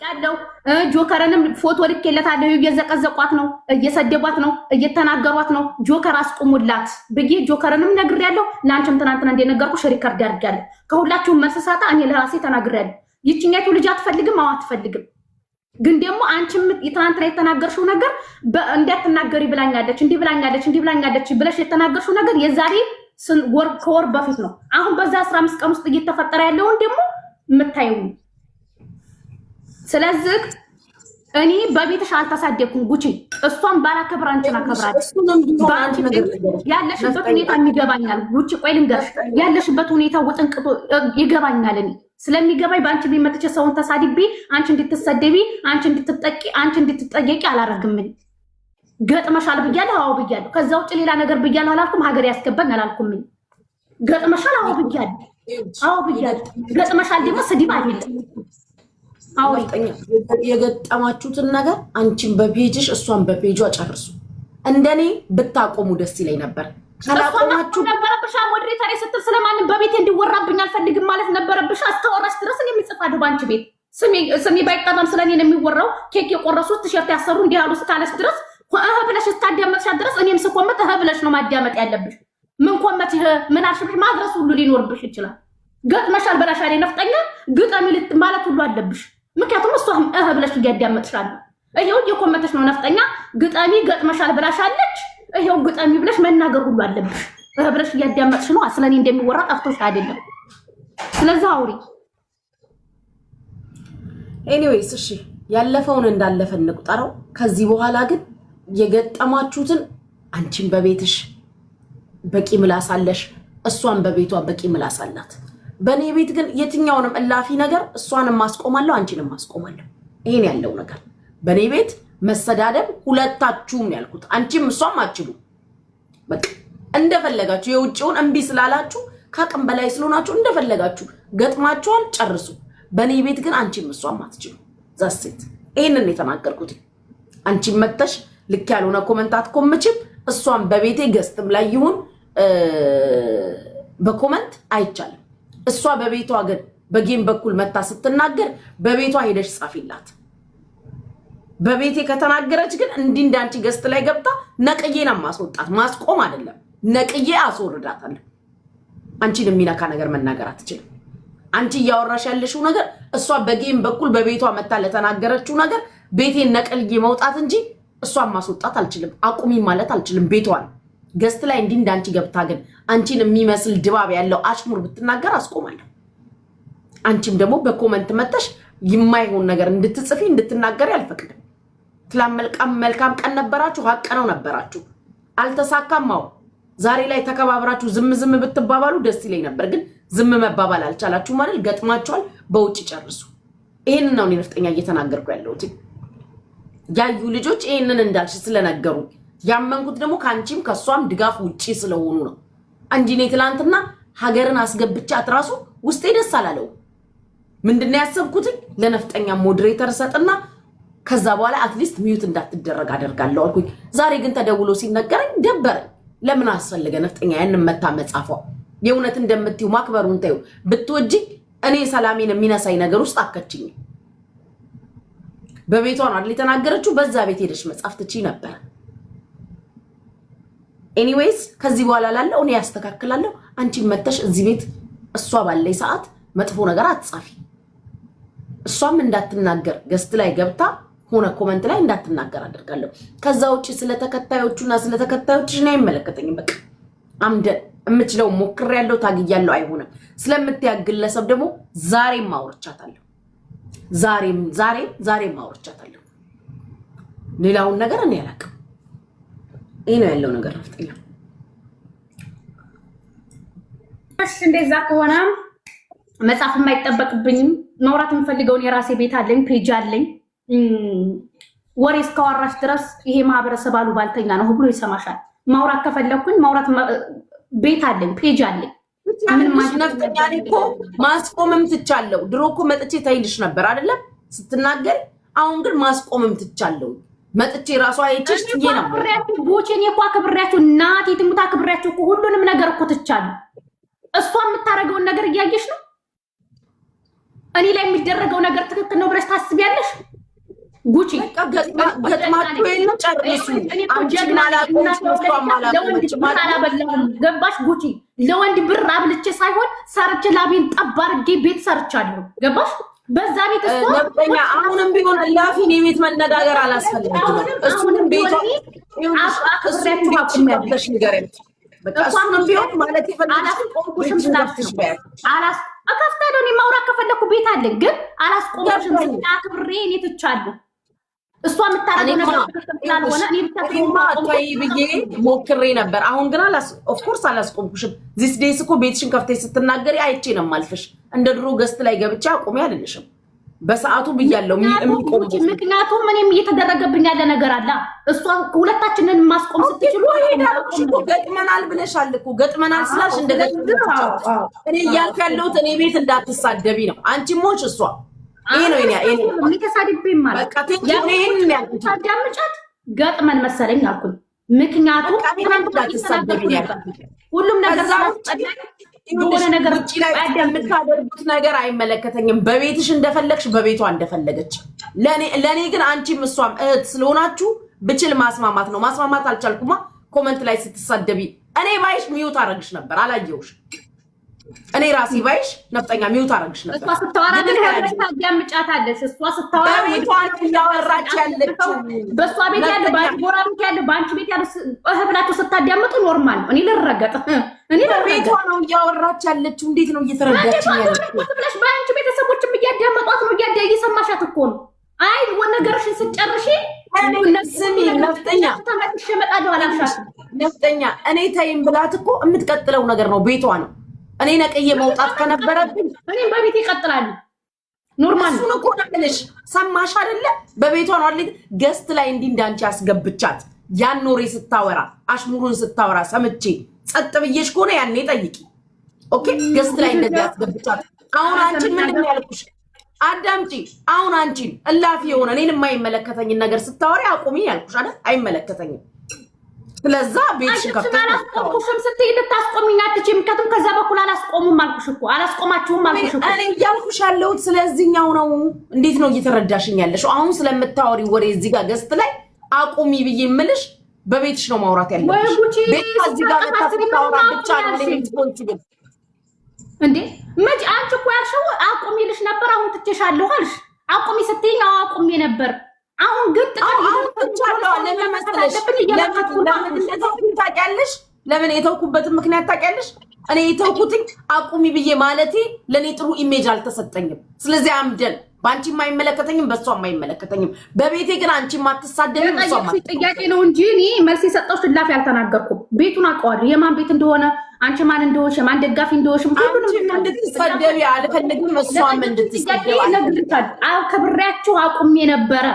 ያለው ጆከርንም ፎቶ ልኬለታለሁ። እየዘቀዘቋት ነው፣ እየሰደቧት ነው፣ እየተናገሯት ነው። ጆከር አስቁሙላት ብዬ ጆከርንም ነግሬያለሁ። ለአንቺም ትናንትና እንደነገርኩሽ ሪከርድ አድርጌያለሁ። ከሁላችሁም መልስ ሳጣ እኔ ለራሴ ተናግሬያለሁ። ይችኛቱ ልጅ አትፈልግም፣ አዎ አትፈልግም። ግን ደግሞ አንቺም ትናንትና የተናገርሽው ነገር እንዳትናገሪ ብላኛለች፣ እንዲህ ብላኛለች፣ እንዲህ ብላኛለች ብለሽ የተናገርሽው ነገር የዛሬ ከወር በፊት ነው። አሁን በዛ 15 ቀን ውስጥ እየተፈጠረ ያለውን ደግሞ የምታየው። ስለዚህ እኔ በቤትሽ አልተሳደኩም ጉቺ። እሷን ባላከብር አንቺን አከብራለሁ። ያለሽበት ሁኔታ ይገባኛል ጉቺ። ቆይ ልንገርሽ፣ ያለሽበት ሁኔታ ውጥንቅጦ ይገባኛል። እኔ ስለሚገባኝ በአንቺ ቤት መጥቼ ሰውን ተሳድቤ አንቺ እንድትሰደቢ፣ አንቺ እንድትጠቂ፣ አንቺ እንድትጠየቂ አላረግም። ገጥመሻል ብያለሁ፣ አዎ ብያለሁ። ከዛ ውጭ ሌላ ነገር ብያለሁ አላልኩም። ሀገር ያስገባኝ አላልኩም። ገጥመሻል፣ አዎ ብያለሁ፣ አዎ ብያለሁ። ገጥመሻል ደግሞ ስድብ አይደለም። አዎ የገጠማችሁትን ነገር አንቺን በፔጅሽ እሷን በፔጇ ጨርሱ። እንደኔ ብታቆሙ ደስ ይለኝ ነበር። ካላቆማችሁ ነበረብሽ ሞዴሬተር ስትል ስለማንም በቤት እንዲወራብኝ አልፈልግም ማለት ነበረብሽ። አስተወራሽ ድረስ እኔ የሚጽፋዱ ባንቺ ቤት ስሚ ባይጠራም ስለኔ ነው የሚወራው። ኬክ የቆረሱት ቲሸርት ያሰሩ እንዲህ ያሉ ስታለሽ ድረስ ብለሽ ስታዳመጥሻት ድረስ እኔም ስኮመት ብለሽ ነው ማዳመጥ ያለብሽ። ምን ኮመት ምን አልሽብሽ ማድረስ ሁሉ ሊኖርብሽ ይችላል። ገጥመሻል በላሻሌ ነፍጠኛ ግጠሚ ማለት ሁሉ አለብሽ። ምክንያቱም እሷም ብለሽ እያዳመጥሻል። ይሄው እየኮመተሽ ነው ነፍጠኛ ግጠሚ ገጥመሻል ብላሻለች። ይሄው ግጠሚ ብለሽ መናገር ሁሉ አለብሽ። ብለሽ እያዳመጥሽ ነው። ስለኔ እንደሚወራ ጠፍቶሽ አይደለም። ስለዚህ አውሪ። ኤኒዌይስ እሺ፣ ያለፈውን እንዳለፈ እንቁጠረው። ከዚህ በኋላ ግን የገጠማችሁትን አንቺን በቤትሽ በቂ ምላስ አለሽ፣ እሷን በቤቷ በቂ ምላስ አላት። በእኔ ቤት ግን የትኛውንም እላፊ ነገር እሷንም ማስቆማለሁ፣ አንቺንም ማስቆማለሁ። ይሄን ያለው ነገር በእኔ ቤት መሰዳደብ ሁለታችሁም ያልኩት አንቺም እሷም አትችሉ። በቃ እንደፈለጋችሁ የውጭውን እምቢ ስላላችሁ ከአቅም በላይ ስለሆናችሁ እንደፈለጋችሁ ገጥማችኋል፣ ጨርሱ። በእኔ ቤት ግን አንቺም እሷም አትችሉ። ዛሴት ይሄንን የተናገርኩት አንቺም መተሽ ልክ ያልሆነ ኮመንታት ኮምችም እሷም በቤቴ ገስትም ላይ ይሁን በኮመንት አይቻልም። እሷ በቤቷ ግን በጌም በኩል መታ ስትናገር በቤቷ ሄደሽ ጻፊላት። በቤቴ ከተናገረች ግን እንዲህ እንዳንቺ ገስት ላይ ገብታ ነቅዬና ማስወጣት ማስቆም አይደለም፣ ነቅዬ አስወርዳታለሁ። አንቺን የሚነካ ነገር መናገር አትችልም። አንቺ እያወራሽ ያለሽው ነገር እሷ በጌም በኩል በቤቷ መታ ለተናገረችው ነገር ቤቴን ነቅልዬ መውጣት እንጂ እሷን ማስወጣት አልችልም። አቁሚ ማለት አልችልም። ቤቷን ገስት ላይ እንዲህ እንዳንቺ ገብታ ግን አንቺን የሚመስል ድባብ ያለው አሽሙር ብትናገር አስቆማለሁ። አንቺም ደግሞ በኮመንት መተሽ የማይሆን ነገር እንድትጽፊ እንድትናገሪ አልፈቅድም። ትላም መልካም ቀን ነበራችሁ፣ ሀቅ ነው ነበራችሁ፣ አልተሳካማው። ዛሬ ላይ ተከባብራችሁ ዝም ብትባባሉ ደስ ይለኝ ነበር፣ ግን ዝም መባባል አልቻላችሁ ማለት ገጥማችኋል። በውጭ ጨርሱ። ይሄንን ነው ነፍጠኛ እየተናገርኩ ያለሁት። ያዩ ልጆች ይሄንን እንዳልሽ ስለነገሩ ያመንኩት ደግሞ ካንቺም ከሷም ድጋፍ ውጪ ስለሆኑ ነው እንጂ እኔ ትላንትና ሀገርን አስገብቻት ራሱ ውስጤ ደስ አላለው። ምንድነው ያሰብኩት? ለነፍጠኛ ሞዴሬተር ሰጥና ከዛ በኋላ አትሊስት ሚዩት እንዳትደረግ አደርጋለሁ አልኩኝ። ዛሬ ግን ተደውሎ ሲነገረኝ ደበረኝ። ለምን አስፈልገ ነፍጠኛ ያንን መታ መጻፏ? የእውነት እንደምትዩ ማክበሩን ታዩ ብትወጂ እኔ ሰላሜን የሚነሳይ ነገር ውስጥ አከችኝ። በቤቷ ነው አይደል የተናገረችው? በዛ ቤት ሄደሽ መጻፍ ትችይ ነበር። ኤኒዌይስ ከዚህ በኋላ ላለው እኔ ያስተካክላለሁ። አንቺ መተሽ እዚህ ቤት እሷ ባለይ ሰዓት መጥፎ ነገር አትጻፊ። እሷም እንዳትናገር ገስት ላይ ገብታ ሆነ ኮመንት ላይ እንዳትናገር አደርጋለሁ። ከዛ ውጪ ስለተከታዮቹና ስለተከታዮችሽ ነው አይመለከተኝም። በቃ አምደ እምችለው ሞክሬያለሁ፣ ታግያለሁ። አይሆንም ስለምትያግለሰብ ደግሞ ዛሬም ማውርቻታለሁ። ዛሬም ማውርቻታለሁ። ሌላውን ነገር እኔ አላውቅም። ይሄ ነው ያለው ነገር ነፍጠኛ። እሺ እንደዛ ከሆነ መጻፍ የማይጠበቅብኝም ማውራት የምፈልገውን የራሴ ቤት አለኝ፣ ፔጅ አለኝ። ወሬ እስካወራሽ ድረስ ይሄ ማህበረሰብ አሉባልተኛ ነው ብሎ ይሰማሻል። ማውራት ከፈለኩኝ ማውራት ቤት አለኝ፣ ፔጅ አለኝ። ነፍጠኛ እኮ ማስቆምም ትቻለሁ። ድሮ እኮ መጥቼ ታይልሽ ነበር አይደለም ስትናገር። አሁን ግን ማስቆምም ትቻለሁ። መጥቼ ራሷ አይቼሽ ትዬ ነበር። ቦቼን እኮ አክብሬያችሁ እናቴ ትሙታ አክብሬያችሁ እኮ ሁሉንም ነገር እኮ ትቻለሁ። እሷ የምታረገውን ነገር እያየሽ ነው። እኔ ላይ የሚደረገው ነገር ትክክል ነው ብለሽ ታስቢያለሽ? ጉቺ ገጥማችሁ የለም ጨርሱ። ገባሽ? ጉቺ ለወንድ ብር አብልቼ ሳይሆን ሰርቼ ላቤን ጠብ አድርጌ ቤት ሰርቻለሁ። ገባሽ? በዛ ቤት ነፍጠኛ አሁንም ቢሆን ላፊን የቤት መነጋገር አላስፈልግም። እሱንም ቤቷ እሱሽ ንገረች። እሱንም ቢሆን ማለት አካፍታለሁ። እኔ ማውራት ከፈለኩ ቤት አለኝ፣ ግን አላስቆምሽም። አክብሬ እኔ ትቻለሁ። እሷ የምታረገው ነገር ስላልሆነ እኔ ብዬ ሞክሬ ነበር። አሁን ግን ኦፍኮርስ አላስቆምኩሽም። ዚስ ዴይስ እኮ ቤትሽን ከፍተሽ ስትናገሪ አይቼ ነው የማልፍሽ። እንደ ድሮ ገስት ላይ ገብቼ አቁሜ አልልሽም። በሰዓቱ ብያለሁ። ምክንያቱም እኔም እየተደረገብኝ ያለ ነገር አለ። እሷ ሁለታችንን ማስቆም ስትችሉ ገጥመናል ብለሻል እኮ። ገጥመናል ስላሽ እንደ እኔ እያልኩ ያለሁት እኔ ቤት እንዳትሳደቢ ነው። አንቺ ሞች እሷ ይሄ ነው እኔ ተሳድቤ ማለት ታዳምጫት ገጥመን መሰለኝ አልኩኝ። ምክንያቱም ሁሉም ነገር የሆነ ነገር የምታደርጉት ነገር አይመለከተኝም። በቤትሽ እንደፈለግሽ በቤቷ እንደፈለገች። ለእኔ ግን አንቺም እሷም እህት ስለሆናችሁ ብችል ማስማማት ነው። ማስማማት አልቻልኩማ። ኮመንት ላይ ስትሳደቢ እኔ ባይሽ ሚዩት አረግሽ ነበር። አላየሁሽ። እኔ ራሴ ባይሽ ነፍጠኛ ሚዩት አረግሽ ነበር። እሷ ስታወራ ግን ሄደሽ ታዳምጫታለሽ። እሷ ስታወራ በቤቷ ነው እያወራች ያለችው። በእሷ ቤት ያለ ባንቺ ቤት ያለ በአንቺ ቤት ያለ ብላችሁ ስታዳምጡ ኖርማል ነው። እኔ ልረገጥ እኔ በቤቷ ነው እያወራች ያለችው። እንዴት ነው እየተረዳችኝ ያለችው? በአንቺ ቤተሰቦችም እያዳመጧት ነው። እየሰማሻት እኮ ነው። አይ ነገርሽን ስትጨርሺ ስሚ ነፍጠኛ ተመልሼ እመጣለሁ አላልሻትም? ነፍጠኛ እኔ ተይም ብላት እኮ የምትቀጥለው ነገር ነው። ቤቷ ነው። እኔ ነቅዬ መውጣት ከነበረብኝ እኔም በቤት ይቀጥላሉ። ኖርማል እሱን እኮ ነቅልሽ ሰማሽ አይደለ? በቤቷ ነው አይደል? ገስት ላይ እንዲህ እንዳንቺ ያስገብቻት ያን ኖሬ ስታወራ አሽሙሩን ስታወራ ሰምቼ ጸጥ ብዬሽ ከሆነ ያኔ ጠይቂ። ኦኬ ገስት ላይ እንደዚህ ያስገብቻት። አሁን አንቺ ምንድን ያልኩሽ አዳምጪ። አሁን አንቺን እላፊ የሆነ እኔን የማይመለከተኝን ነገር ስታወሪ አቁሚ ያልኩሽ አይደል? አይመለከተኝም። ስለዛ ቤትሽ አላስቆምኩሽም ስትይ ልታስቆሚኝ አትችይም። ምክንያቱም ከዛ በኩል አላስቆሙም አልኩሽ እኮ አላስቆማችሁም አልኩሽ እኮ። እኔ እያልኩሽ ያለሁት ስለዚህኛው ነው። እንዴት ነው እየተረዳሽኝ ያለሽ? አሁን ስለምታወሪ ወሬ እዚህ ጋር ገስት ላይ አቁሚ ብዬ የምልሽ በቤትሽ ነው ማውራት ያለብሽ። ቤት እዚህ ጋር ታስታውራ ብቻ ነው ለምትቆንጭ እንዴ መቼ አንቺ እኮ ያልሽው አቁሚ ልሽ ነበር። አሁን ትቼሻለሁ አልሽ። አቁሚ ስትይኝ አቁሚ ነበር። አሁን ግን ታውቂያለሽ? ለምን የተውኩበትን ምክንያት ታውቂያለሽ? እኔ የተውኩትኝ አቁሚ ብዬ ማለቴ ለእኔ ጥሩ ኢሜጅ አልተሰጠኝም። ስለዚህ አምደን በአንቺ የማይመለከተኝም በእሷ የማይመለከተኝም። በቤቴ ግን አንቺ የማትሳደብም ጥያቄ ነው እንጂ እኔ መልስ የሰጠው ሽላፊ አልተናገርኩም። ቤቱን አውቀዋለሁ፣ የማን ቤት እንደሆነ፣ አንቺ ማን እንደሆንሽ፣ የማን ደጋፊ እንደሆንሽ። ሁሉንም እንድትሰደቢ አልፈልግም፣ እሷም እንድትሰደብ አከብሬያችሁ አቁሜ ነበረ።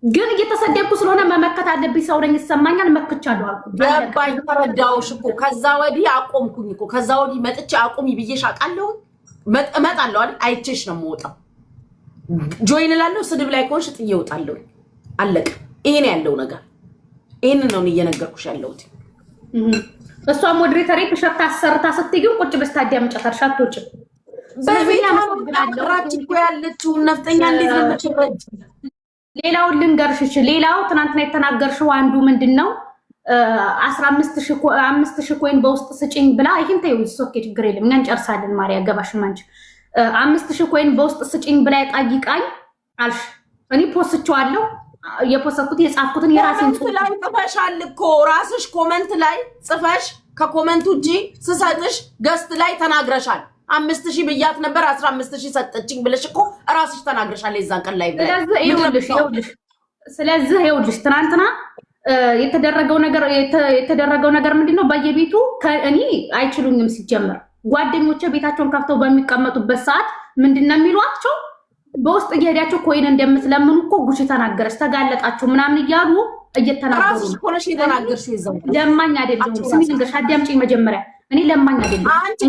ግን እየተሰደብኩ ስለሆነ መመከት አለብኝ። ሰው ነኝ፣ ይሰማኛል። መክቻለሁ አልኩ። ገባኝ፣ ተረዳሁሽ እኮ። ከዛ ወዲህ አቆምኩኝ እኮ። ከዛ ወዲህ መጥቼ አቁሚ ብዬሽ አውቃለሁ። እመጣለሁ አይደል? አይቼሽ ነው የምወጣው። ጆይን እላለሁ። ስድብ ላይ ከሆንሽ ጥዬ እወጣለሁ። አለቀ። ይሄ ነው ያለው ነገር። ይሄንን ነው እየነገርኩሽ ያለሁት። እሷ ሞዴሬተር ተሸርታ አሰርታ ስትይ ግን ቁጭ በስታዲያምጫታሽ አትወጭም። በቤት ራች እኮ ያለችው ነፍጠኛ እንዴት ነው የምትረጅ? ሌላውን ልንገርሽ። ሌላው ትናንትና የተናገርሽው አንዱ ምንድነው 15,000 ኮይን በውስጥ ስጭኝ ብላ ይሄን ተይው። ሶኬ ችግር የለም እኛ እንጨርሳለን። ማርያ ገባሽም አንቺ 5,000 ኮይን በውስጥ ስጭኝ ብላ ጠይቃኝ አልሽ። እኔ ፖስትቼዋለሁ። የፖስትኩት የጻፍኩትን የራሴን ጽሁፍ ላይ ጽፈሻል እኮ ራስሽ ኮመንት ላይ ጽፈሽ ከኮመንቱ እጂ ስሰጥሽ ገስት ላይ ተናግረሻል። 5,000 ብያት ነበር 15,000 ሰጠችኝ ብለሽ እኮ ራስሽ ተናግረሻል። የዛን ቀን ላይ ስለዚህ ይኸውልሽ ትናንትና የተደረገው ነገር ምንድነው? በየቤቱ እኔ አይችሉኝም። ሲጀመር ጓደኞቼ ቤታቸውን ከፍተው በሚቀመጡበት ሰዓት ምንድነው የሚሏቸው? በውስጥ እየሄዳችሁ ኮይን እንደምትለምኑ እኮ ጉቺ ተናገረች፣ ተጋለጣችሁ ምናምን እያሉ እየተናገሩ ነው። ለማኝ አይደለም። ስሚ ልንገርሽ፣ አዳምጪኝ መጀመሪያ። እኔ ለማኝ አይደለም። አንቺ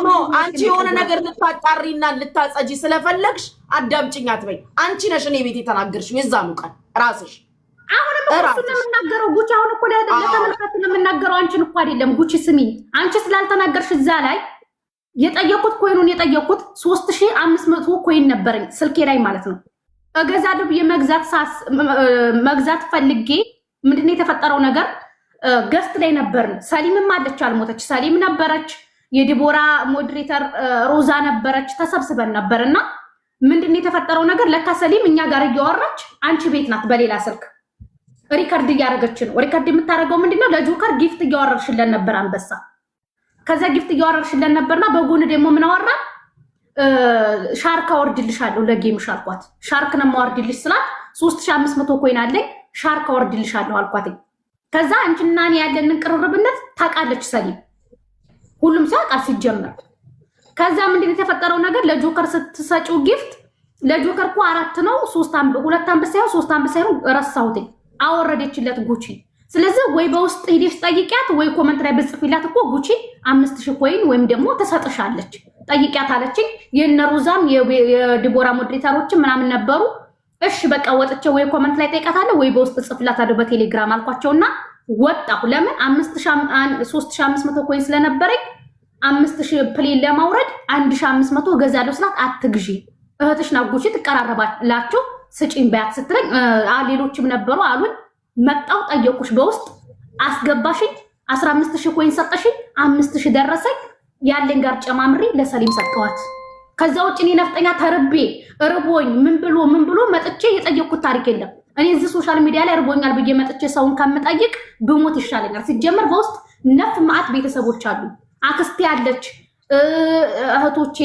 ኖ አንቺ የሆነ ነገር ልታጣሪና ልታጸጂ ስለፈለግሽ አዳምጪኝ አትበይ። አንቺ ነሽ እኔ ቤት የተናገርሽው የዛኑ ቀን ራስሽ። አሁንም እኮ ነው የምናገረው ጉቺ። አሁን እኮ ለተመልካች ነው የምናገረው፣ አንቺን እኮ አይደለም ጉቺ። ስሚ አንቺ ስላልተናገርሽ እዛ ላይ የጠየቁት ኮይኑን የጠየቁት 3500 ኮይን ነበረኝ ስልኬ ላይ ማለት ነው። እገዛለሁ ብዬ መግዛት ፈልጌ ምንድነው የተፈጠረው ነገር ገስት ላይ ነበርን። ሰሊምም አለች አልሞተች። ሰሊም ነበረች፣ የዲቦራ ሞዴሬተር ሮዛ ነበረች። ተሰብስበን ነበርና ምንድነው የተፈጠረው ነገር ለካ ሰሊም እኛ ጋር እያወራች አንቺ ቤት ናት በሌላ ስልክ ሪከርድ እያደረገች ነው። ሪከርድ የምታደርገው ምንድነው ለጆከር ጊፍት እያወረርሽለን ነበር አንበሳ። ከዛ ጊፍት እያወረርሽለን ነበርና በጎን ደግሞ ምን አወራ ሻርክ አወርድልሻለሁ ለጌምሽ አልኳት። ሻርክ ነው የማወርድልሽ ስላት 3500 ኮይን አለኝ ሻርክ አወርድልሻለሁ አልኳት። ከዛ አንቺና እኔ ያለንን ቅርርብነት ታውቃለች ሰሊም፣ ሁሉም ሰው ቃል ሲጀመር። ከዛ ምንድነው የተፈጠረው ነገር ለጆከር ስትሰጪው ጊፍት ለጆከር እኮ 4 ነው 2 አንበሳ ሳይሆን 3 አንበሳ ሳይሆን ረሳሁት አወረደችለት ጉቺ። ስለዚህ ወይ በውስጥ ሄደሽ ጠይቂያት ወይ ኮመንት ላይ ብጽፊላት እኮ ጉቺ 5000 ኮይን ወይም ደግሞ ተሰጥሻለች ጠይቂያት አለችኝ። የነሩዛም የዲቦራ ሞዴሬተሮች ምናምን ነበሩ። እሺ በቃ ወጥቼ ወይ ኮመንት ላይ ጠይቃታለሁ ወይ በውስጥ ጽፍላታለሁ በቴሌግራም አልኳቸውና ወጣሁ። ለምን 3500 ኮይን ስለነበረኝ 5000 ፕሌን ለማውረድ 1500 ገዛለሁ ስላት አትግዢ እህትሽ ናጉቺ ትቀራረባላችሁ ስጪኝ ባያት ስትለኝ ሌሎችም ነበሩ አሉን። መጣው ጠየቁሽ በውስጥ አስገባሽኝ 15000 ኮይን ሰጠሽኝ 5000 ደረሰኝ ያለኝ ጋር ጨማምሪ ለሰሊም ሰጠዋት። ከዛ ውጭ እኔ ነፍጠኛ ተርቤ እርቦኝ ምን ብሎ መጥቼ የጠየቅኩት ታሪክ የለም። እኔ እዚህ ሶሻል ሚዲያ ላይ እርቦኛል ብዬ መጥቼ ሰውን ከምጠይቅ ብሞት ይሻለኛል። ሲጀመር በውስጥ ነፍ ማአት ቤተሰቦች አሉ፣ አክስቴ አለች፣ እህቶቼ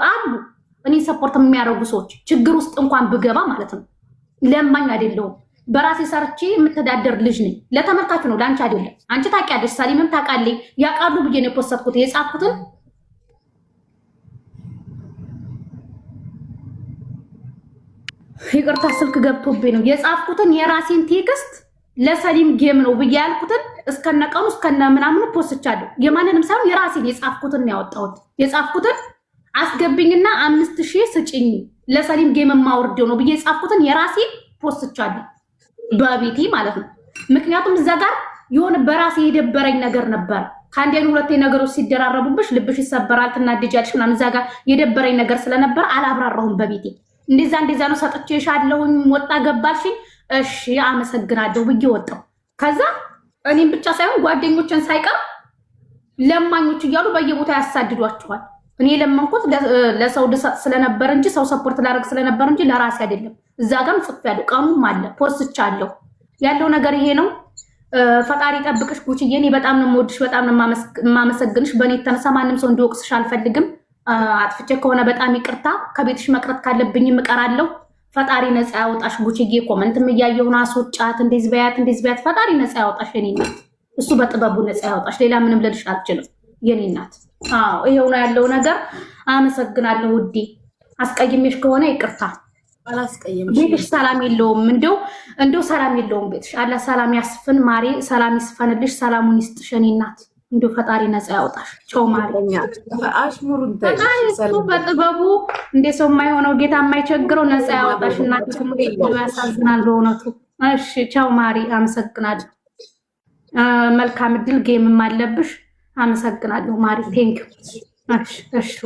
አሉ እኔ ሰፖርት የሚያደርጉ ሰዎች። ችግር ውስጥ እንኳን ብገባ ማለት ነው ለማኝ አይደለሁም። በራሴ ሰርቼ የምተዳደር ልጅ ነኝ። ለተመልካቹ ነው ለአንቺ አይደለም። አንቺ ታውቂያለሽ፣ ሰሊምም ታውቃለች። ያውቃሉ ብዬ ነው የፖስተትኩት የጻፍኩትን ይቅርታ ስልክ ገብቶብኝ ነው የጻፍኩትን የራሴን ቴክስት ለሰሊም ጌም ነው ብዬ ያልኩትን እስከነቀኑ እስከነ ምናምኑ ፖስቻለሁ። የማንንም ሳይሆን የራሴን የጻፍኩትን ያወጣሁት የጻፍኩትን አስገብኝና 5000 ስጭኝ ለሰሊም ጌም ማውርደው ነው ብዬ የጻፍኩትን የራሴን ፖስቻለሁ በቤቴ ማለት ነው። ምክንያቱም እዛ ጋር የሆነ በራሴ የደበረኝ ነገር ነበር። ከአንዴን ሁለቴ ነገሮች ሲደራረቡብሽ ልብሽ ይሰበራል፣ ትናደጃለሽ ምናምን። እዛ ጋር የደበረኝ ነገር ስለነበር አላብራራሁም በቤቴ። እንደዛ ነው ሰጥቼሻለሁኝ ወጣ ገባልሽኝ እሺ አመሰግናለሁ ብዬ ወጣሁ። ከዛ እኔም ብቻ ሳይሆን ጓደኞችን ሳይቀር ለማኞች እያሉ በየቦታ ያሳድዷቸዋል። እኔ ለመንኩት ለሰው ስለነበር እንጂ ሰው ሰፖርት ላደርግ ስለነበር እንጂ ለራሴ አይደለም። እዛ ጋርም ጽፌያለሁ፣ ቀኑም አለ ፖስቻለሁ። ያለው ነገር ይሄ ነው። ፈጣሪ ጠብቅሽ ጉቺዬ። እኔ በጣም ነው የምወድሽ፣ በጣም ነው የማመሰግንሽ። በእኔ የተነሳ ማንም ሰው እንዲወቅስሽ አልፈልግም። አጥፍቼ ከሆነ በጣም ይቅርታ። ከቤትሽ መቅረት ካለብኝ እቀራለሁ። ፈጣሪ ነፃ ያወጣሽ ጉቺዬ። ኮመንትም እያየሁ ነው አስወጫት፣ እንደዚህ በያት። ፈጣሪ ነፃ ያወጣሽ የኔ እናት። እሱ በጥበቡ ነፃ ያወጣሽ። ሌላ ምንም ልልሽ አልችልም የኔ እናት። አዎ ይሄው ነው ያለው ነገር። አመሰግናለሁ ውዴ። አስቀይሜሽ ከሆነ ይቅርታ። አላስቀየምሽ። ቤትሽ ሰላም የለውም፣ እንደው ሰላም የለውም ቤትሽ። አላ ሰላም ያስፍን ማሬ፣ ሰላም ይስፈንልሽ፣ ሰላሙን ይስጥሽ የኔ እናት። እንደው ፈጣሪ ነፃ ያወጣሽ። ቻው ማሬ። አሽሙሩን በጥበቡ እንደ ሰው የማይሆነው ጌታ የማይቸግረው ነፃ ያወጣሽ እናት። ያሳዝናል በእውነቱ። እሺ ቻው ማሪ፣ አመሰግናለሁ። መልካም እድል። ጌምም አለብሽ። አመሰግናለሁ ማሪ። ቴንኪው። እሺ